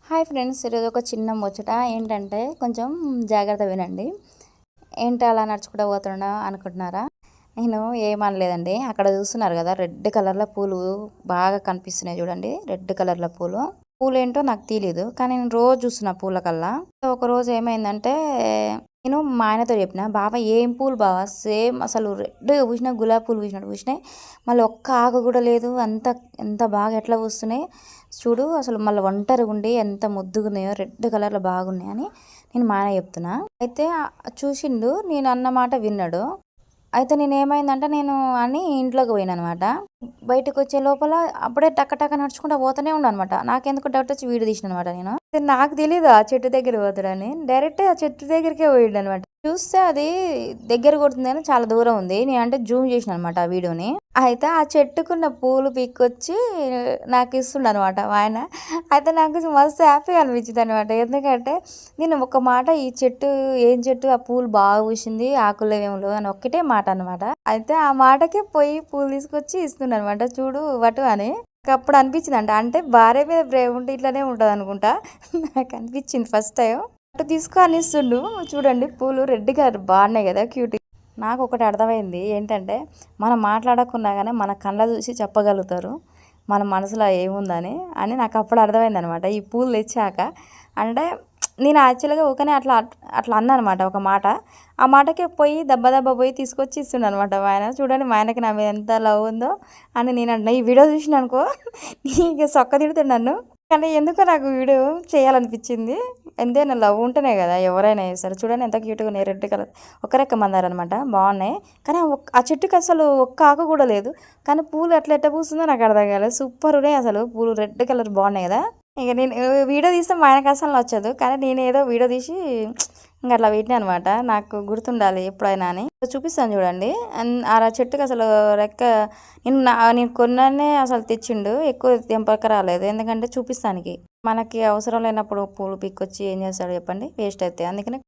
Hi friends, ఈరోజు ఒక చిన్న ముచ్చట ఏంటంటే కొంచెం జాగ్రత్త వినండి. ఏంటి అలా నడుచుకుంటూ పోతున్నా అనుకుంటున్నారా? నేను ఏమనలేదండి. అక్కడ చూస్తున్నారు కదా, రెడ్ కలర్లో పూలు బాగా కనిపిస్తున్నాయి చూడండి. రెడ్ కలర్లో పూలు పూలేంటో నాకు తెలియదు, కానీ నేను రోజు చూస్తున్నా పూల కల్లా. ఒకరోజు ఏమైందంటే, నేను మా ఆయనతో చెప్పిన, బాబా ఏం పూలు బావా, సేమ్ అసలు రెడ్గా పూసిన గులాబీ పూలు పూసినట్టు పూసినాయి, మళ్ళీ ఒక్క ఆకు కూడా లేదు, అంత ఎంత బాగా ఎట్లా పూస్తున్నాయి చూడు, అసలు మళ్ళీ ఒంటరిగా ఉండి ఎంత ముద్దుగా ఉన్నాయో, రెడ్ కలర్లో బాగున్నాయి అని నేను మా ఆయన చెప్తున్నా. అయితే చూసిండు, నేను అన్న మాట విన్నాడు. అయితే నేనేమైందంటే, నేను అని ఇంట్లోకి పోయినా అనమాట. బయటకు వచ్చే లోపల అప్పుడే టక్క టక్క నడుచుకుంటూ పోతూనే అనమాట. నాకెందుకు డౌట్ వచ్చి వీడియో తీసిన అనమాట నేను. నాకు తెలీదు ఆ చెట్టు దగ్గర పోతాడని. డైరెక్ట్ ఆ చెట్టు దగ్గరికే పోయిండు అనమాట. చూస్తే అది దగ్గర కొడుతుంది కానీ చాలా దూరం ఉంది. నేను అంటే జూమ్ చేసిన అనమాట ఆ వీడియోని. అయితే ఆ చెట్టుకున్న పూలు పీక్కొచ్చి నాకు ఇస్తుండ అనమాట ఆయన. అయితే నాకు మస్తు హ్యాపీగా అనిపించింది అనమాట. ఎందుకంటే నేను ఒక మాట, ఈ చెట్టు ఏం చెట్టు, ఆ పూలు బాగా పూసింది, ఆకులు ఏమో అని ఒక్కటే మాట అనమాట. అయితే ఆ మాటకే పోయి పూలు తీసుకొచ్చి ఇస్తుండ అనమాట. చూడు వటు అని అప్పుడు అనిపించింది అంట. అంటే భార్య మీద ప్రేమ ఉంటే ఇట్లానే ఉంటుంది అనుకుంటా. నాకు అనిపించింది ఫస్ట్ టైం. అటు తీసుకో అని ఇస్తుండు. చూడండి పూలు రెడ్ కలర్ బాగున్నాయి కదా, క్యూట్. నాకు ఒకటి అర్థమైంది ఏంటంటే, మనం మాట్లాడకున్నా కానీ మన కళ్ళ చూసి చెప్పగలుగుతారు మన మనసులో ఏముందని అని నాకు అప్పుడు అర్థమైంది అనమాట ఈ పూలు తెచ్చాక. అంటే నేను యాక్చువల్గా ఊకనే అట్లా అట్లా అన్నా అనమాట ఒక మాట. ఆ మాటకే పోయి దెబ్బ దెబ్బ పోయి తీసుకొచ్చి ఇస్తుండ అనమాట మా ఆయన. చూడండి మా ఆయనకి నా మీద ఎంత లవ్ ఉందో అని నేను అంటున్నా. ఈ వీడియో చూసిన అనుకో ఇక సొక్క తిడుతుంది నన్ను. కానీ ఎందుకో నాకు వీడియో చేయాలనిపించింది. ఎంతైనా లవ్ ఉంటేనే కదా ఎవరైనా చేస్తారు. చూడండి ఎంత క్యూట్గా ఉన్నాయి, రెడ్ కలర్ ఒక రెక్క మందారు అనమాట, బాగున్నాయి. కానీ ఆ చెట్టుకి అసలు ఒక్క ఆకు కూడా లేదు, కానీ పూలు ఎట్లా పూస్తుందో నాకు అర్థం కాలేదు. సూపర్ ఉన్నాయి అసలు పూలు, రెడ్ కలర్ బాగున్నాయి కదా. ఇక నేను వీడియో తీస్తే మా ఆయనకు అసలు నచ్చదు, కానీ నేను ఏదో వీడియో తీసి ఇంకా అట్లా పెట్టినా అనమాట. నాకు గుర్తుండాలి ఎప్పుడైనా అని. చూపిస్తాను చూడండి. ఆ చెట్టుకి అసలు రెక్క నేను కొన్ననే అసలు తెచ్చిండు, ఎక్కువ తెంపక రాలేదు. ఎందుకంటే చూపిస్తానికి మనకి అవసరం లేనప్పుడు పూలు పిక్కొచ్చి ఏం చేస్తాడు చెప్పండి, వేస్ట్ అవుతాయి. అందుకనే